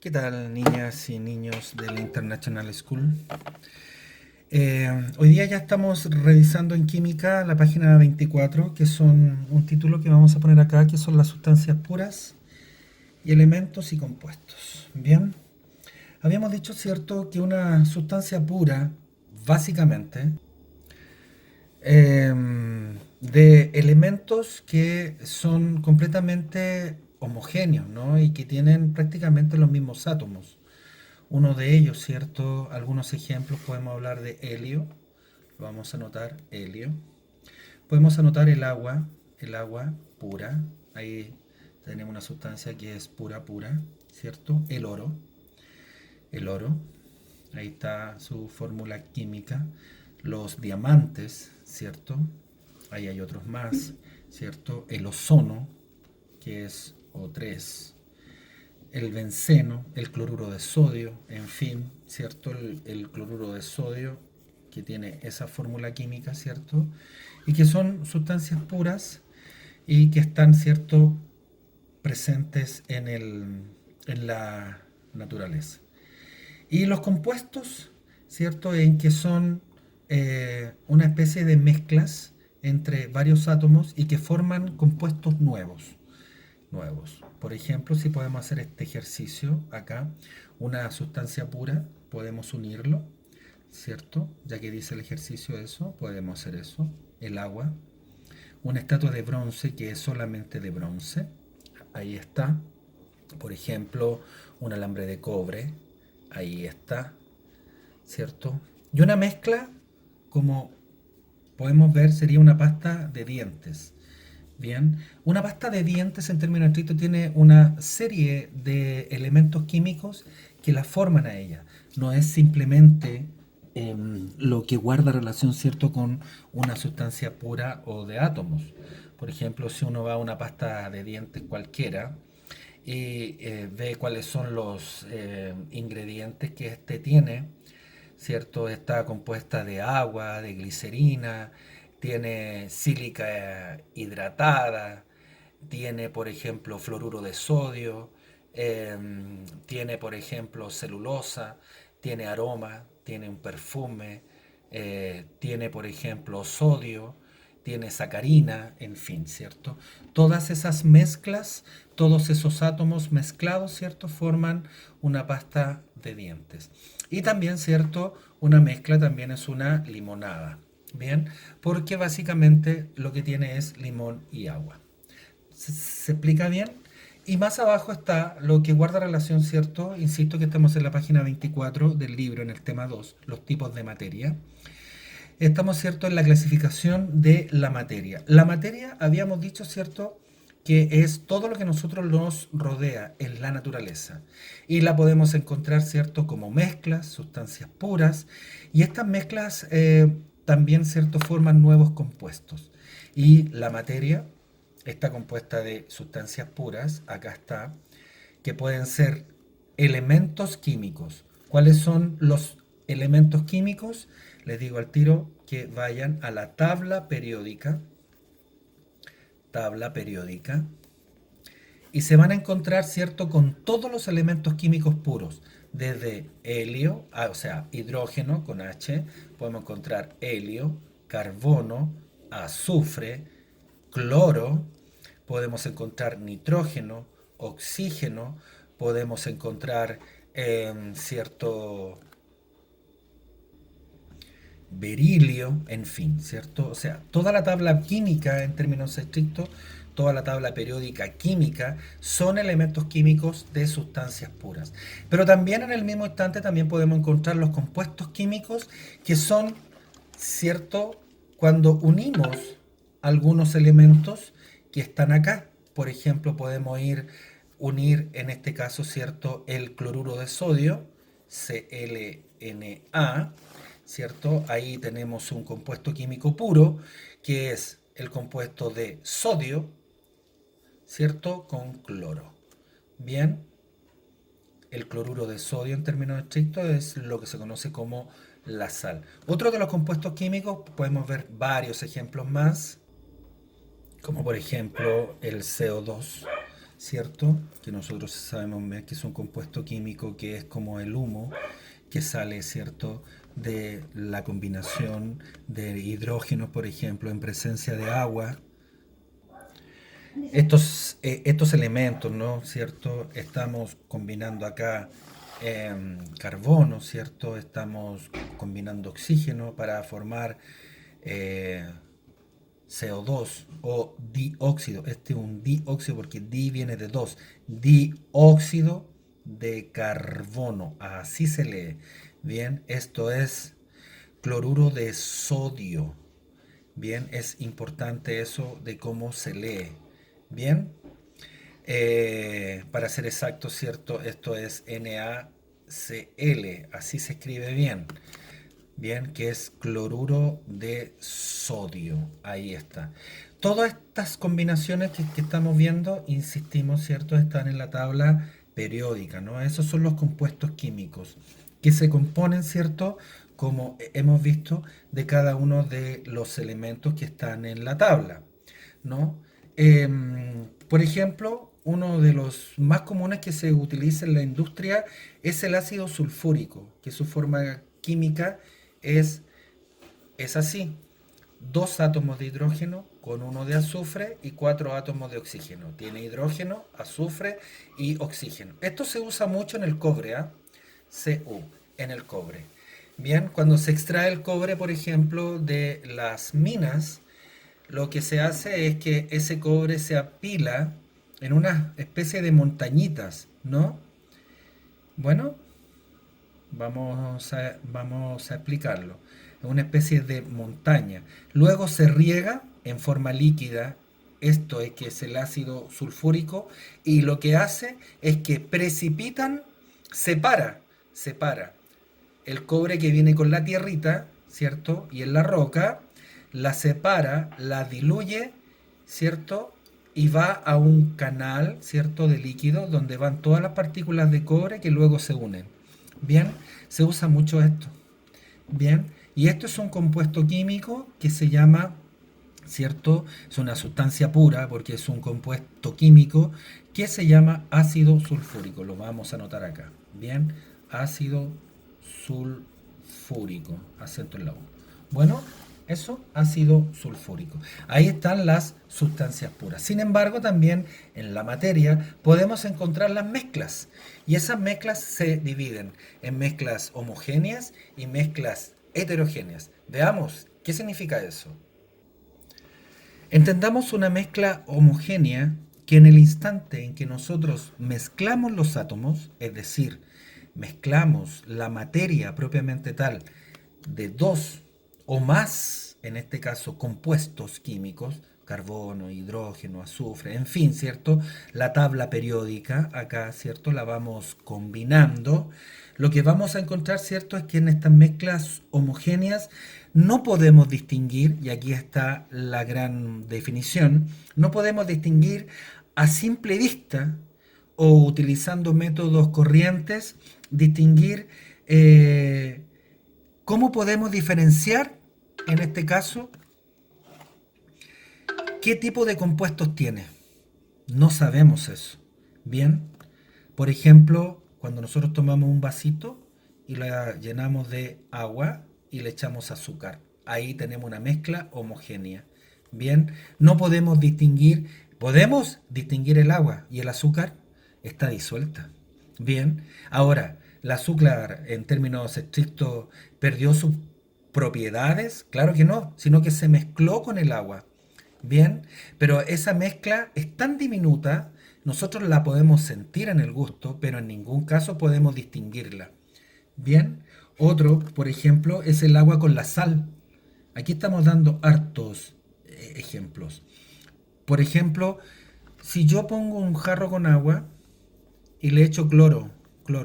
¿Qué tal, niñas y niños de la International School? Hoy día ya estamos revisando en química la página 24, que son un título que vamos a poner acá, que son las sustancias puras y elementos y compuestos. Bien, habíamos dicho, cierto, que una sustancia pura, básicamente, de elementos que son completamente homogéneos, ¿no? Y que tienen prácticamente los mismos átomos. Uno de ellos, ¿cierto? Algunos ejemplos, podemos hablar de helio, lo vamos a anotar, helio. Podemos anotar el agua pura, ahí tenemos una sustancia que es pura, pura, ¿cierto? El oro, ahí está su fórmula química. Los diamantes, ¿cierto? Ahí hay otros más, ¿cierto? El ozono, que es O3, el benceno, el cloruro de sodio, en fin, ¿cierto? El cloruro de sodio que tiene esa fórmula química, ¿cierto? Y que son sustancias puras y que están, ¿cierto?, presentes en la naturaleza. Y los compuestos, ¿cierto?, en que son una especie de mezclas entre varios átomos y que forman compuestos nuevos. Por ejemplo, si podemos hacer este ejercicio acá, una sustancia pura, podemos unirlo, ¿cierto? Ya que dice el ejercicio eso, podemos hacer eso. El agua, una estatua de bronce que es solamente de bronce, ahí está. Por ejemplo, un alambre de cobre, ahí está, ¿cierto? Y una mezcla, como podemos ver, sería una pasta de dientes. Bien, una pasta de dientes en términos estrictos tiene una serie de elementos químicos que la forman a ella. No es simplemente lo que guarda relación, cierto, con una sustancia pura o de átomos. Por ejemplo, si uno va a una pasta de dientes cualquiera y ve cuáles son los ingredientes que éste tiene, ¿cierto? Está compuesta de agua, de glicerina, tiene sílica hidratada, tiene, por ejemplo, fluoruro de sodio, tiene, por ejemplo, celulosa, tiene aroma, tiene un perfume, tiene, por ejemplo, sodio, tiene sacarina, en fin, ¿cierto? Todas esas mezclas, todos esos átomos mezclados, ¿cierto? Forman una pasta de dientes. Y también, ¿cierto? Una mezcla también es una limonada, ¿bien? Porque básicamente lo que tiene es limón y agua. ¿Se explica bien? Y más abajo está lo que guarda relación, ¿cierto? Insisto que estamos en la página 24 del libro, en el tema 2, los tipos de materia. Estamos, ¿cierto?, en la clasificación de la materia. La materia, habíamos dicho, ¿cierto?, que es todo lo que nosotros nos rodea en la naturaleza. Y la podemos encontrar, ¿cierto?, como mezclas, sustancias puras. Y estas mezclas también, ¿cierto?, forman nuevos compuestos. Y la materia está compuesta de sustancias puras, acá está, que pueden ser elementos químicos. ¿Cuáles son los elementos químicos? Les digo al tiro que vayan a la tabla periódica, y se van a encontrar, ¿cierto?, con todos los elementos químicos puros, desde helio, o sea, hidrógeno con H, podemos encontrar helio, carbono, azufre, cloro, podemos encontrar nitrógeno, oxígeno, podemos encontrar cierto berilio, en fin, ¿cierto? O sea, toda la tabla química en términos estrictos, toda la tabla periódica química son elementos químicos de sustancias puras. Pero también en el mismo instante también podemos encontrar los compuestos químicos que son, ¿cierto?, cuando unimos algunos elementos que están acá. Por ejemplo, podemos unir en este caso, ¿cierto?, el cloruro de sodio, ClNa, ¿cierto? Ahí tenemos un compuesto químico puro, que es el compuesto de sodio, ¿cierto?, con cloro. Bien, el cloruro de sodio en términos estrictos es lo que se conoce como la sal. Otro de los compuestos químicos, podemos ver varios ejemplos más, como por ejemplo el CO2, ¿cierto? Que nosotros sabemos bien que es un compuesto químico que es como el humo que sale, ¿cierto? De la combinación de hidrógenos, por ejemplo, en presencia de agua. Estos elementos, ¿no? ¿Cierto? Estamos combinando acá carbono, ¿cierto? Estamos combinando oxígeno para formar eh, CO2 o dióxido. Este es un dióxido porque di viene de dos. Dióxido de carbono. Así se lee. Bien, esto es cloruro de sodio. Bien, es importante eso de cómo se lee. Bien, para ser exacto, ¿cierto? Esto es NaCl, así se escribe bien. Bien, que es cloruro de sodio. Ahí está. Todas estas combinaciones que estamos viendo, insistimos, ¿cierto? Están en la tabla periódica, ¿no? Esos son los compuestos químicos que se componen, ¿cierto? Como hemos visto, de cada uno de los elementos que están en la tabla, ¿no? Por ejemplo, uno de los más comunes que se utiliza en la industria es el ácido sulfúrico, que su forma química es, es así: dos átomos de hidrógeno con uno de azufre y cuatro átomos de oxígeno. Tiene hidrógeno, azufre y oxígeno. Esto se usa mucho en el cobre, ¿ah? Cu, en el cobre. Bien, cuando se extrae el cobre, por ejemplo, de las minas, lo que se hace es que ese cobre se apila en una especie de montañitas, ¿no? Bueno, vamos a explicarlo. Es una especie de montaña. Luego se riega en forma líquida. Esto es que es el ácido sulfúrico. Y lo que hace es que precipitan, separa el cobre que viene con la tierrita, ¿cierto? Y en la roca, la separa, la diluye, ¿cierto? Y va a un canal, ¿cierto? De líquido donde van todas las partículas de cobre que luego se unen. Bien, se usa mucho esto. Bien, y esto es un compuesto químico que se llama, ¿cierto? Es una sustancia pura porque es un compuesto químico que se llama ácido sulfúrico. Lo vamos a anotar acá. Bien, ácido sulfúrico, acento en la U. Bueno, eso, ácido sulfúrico. Ahí están las sustancias puras. Sin embargo, también en la materia podemos encontrar las mezclas. Y esas mezclas se dividen en mezclas homogéneas y mezclas heterogéneas. Veamos, ¿qué significa eso? Entendamos una mezcla homogénea que en el instante en que nosotros mezclamos los átomos, es decir, mezclamos la materia propiamente tal de dos o más, en este caso, compuestos químicos, carbono, hidrógeno, azufre, en fin, ¿cierto? La tabla periódica, acá, ¿cierto? La vamos combinando. Lo que vamos a encontrar, ¿cierto? Es que en estas mezclas homogéneas no podemos distinguir, y aquí está la gran definición, no podemos distinguir a simple vista o utilizando métodos corrientes, distinguir cómo podemos diferenciar, en este caso, qué tipo de compuestos tiene. No sabemos eso. Bien, por ejemplo, cuando nosotros tomamos un vasito y la llenamos de agua y le echamos azúcar, ahí tenemos una mezcla homogénea. Bien, no podemos distinguir el agua y el azúcar está disuelta. Bien, ahora, ¿el azúcar en términos estrictos perdió sus propiedades? Claro que no, sino que se mezcló con el agua. Bien, pero esa mezcla es tan diminuta, nosotros la podemos sentir en el gusto, pero en ningún caso podemos distinguirla. Bien, otro, por ejemplo, es el agua con la sal. Aquí estamos dando hartos ejemplos. Por ejemplo, si yo pongo un jarro con agua y le echo cloro,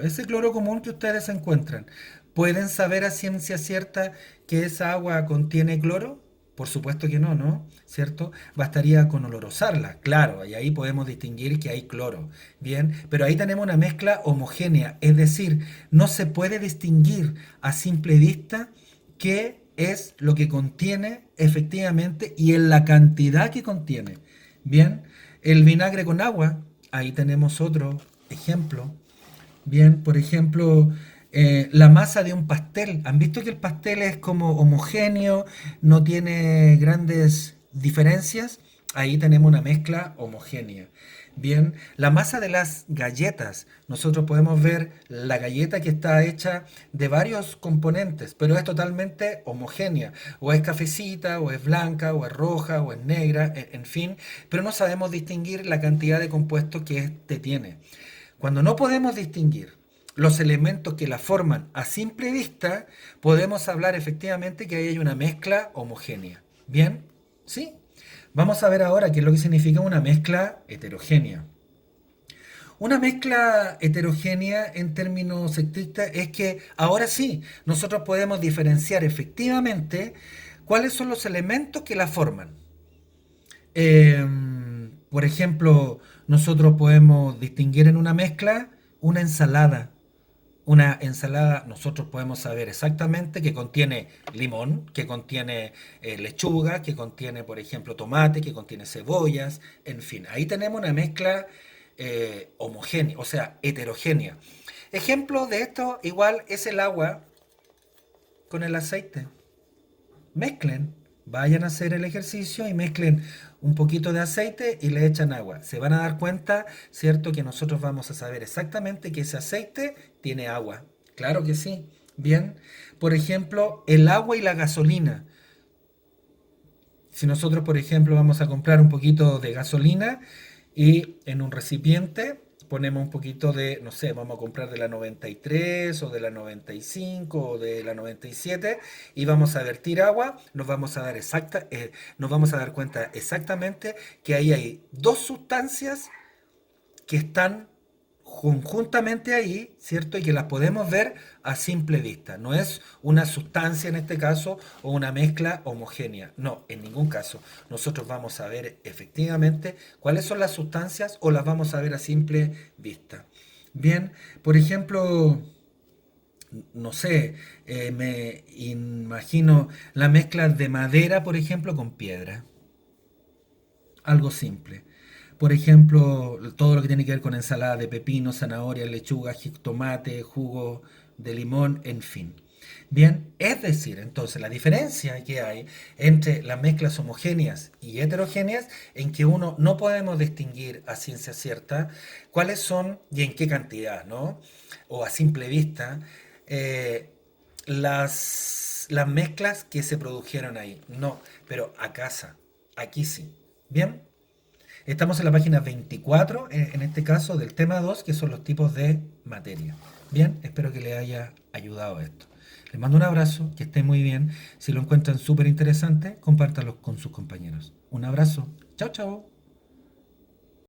ese cloro común que ustedes encuentran, ¿pueden saber a ciencia cierta que esa agua contiene cloro? Por supuesto que no, ¿no? ¿Cierto? Bastaría con olorosarla, claro, y ahí podemos distinguir que hay cloro. Bien, pero ahí tenemos una mezcla homogénea, es decir, no se puede distinguir a simple vista qué es lo que contiene efectivamente y en la cantidad que contiene. Bien, el vinagre con agua Ahí tenemos otro ejemplo. Bien, por ejemplo, la masa de un pastel. ¿Han visto que el pastel es como homogéneo, no tiene grandes diferencias? Ahí tenemos una mezcla homogénea. Bien, la masa de las galletas. Nosotros podemos ver la galleta que está hecha de varios componentes, pero es totalmente homogénea. O es cafecita, o es blanca, o es roja, o es negra, en fin, pero no sabemos distinguir la cantidad de compuestos que éste tiene. Cuando no podemos distinguir los elementos que la forman a simple vista, podemos hablar efectivamente que ahí hay una mezcla homogénea. ¿Bien? ¿Sí? Vamos a ver ahora qué es lo que significa una mezcla heterogénea. Una mezcla heterogénea en términos estrictos es que ahora sí, nosotros podemos diferenciar efectivamente cuáles son los elementos que la forman. Por ejemplo, nosotros podemos distinguir en una mezcla una ensalada. Una ensalada, nosotros podemos saber exactamente que contiene limón, que contiene lechuga, que contiene, por ejemplo, tomate, que contiene cebollas, en fin. Ahí tenemos una mezcla homogénea, o sea, heterogénea. Ejemplo de esto igual es el agua con el aceite. Mezclen, vayan a hacer el ejercicio y mezclen un poquito de aceite y le echan agua. Se van a dar cuenta, ¿cierto? Que nosotros vamos a saber exactamente que ese aceite tiene agua. Claro que sí. Bien. Por ejemplo, el agua y la gasolina. Si nosotros, por ejemplo, vamos a comprar un poquito de gasolina y en un recipiente ponemos un poquito de, no sé, vamos a comprar de la 93 o de la 95 o de la 97 y vamos a vertir agua, nos vamos a dar cuenta exactamente que ahí hay dos sustancias que están conjuntamente ahí, ¿cierto? Y que las podemos ver a simple vista. No es una sustancia en este caso o una mezcla homogénea. No, en ningún caso. Nosotros vamos a ver efectivamente cuáles son las sustancias o las vamos a ver a simple vista. Bien, por ejemplo, no sé, me imagino la mezcla de madera, por ejemplo, con piedra. Algo simple. Por ejemplo, todo lo que tiene que ver con ensalada de pepino, zanahoria, lechuga, tomate, jugo de limón, en fin. Bien, es decir, entonces la diferencia que hay entre las mezclas homogéneas y heterogéneas en que uno no podemos distinguir a ciencia cierta cuáles son y en qué cantidad, ¿no? O a simple vista, eh, las mezclas que se produjeron ahí. No, pero a casa, aquí sí. Bien. Estamos en la página 24, en este caso del tema 2, que son los tipos de materia. Bien, espero que les haya ayudado esto. Les mando un abrazo, que estén muy bien. Si lo encuentran súper interesante, compártanlo con sus compañeros. Un abrazo. Chao, chao.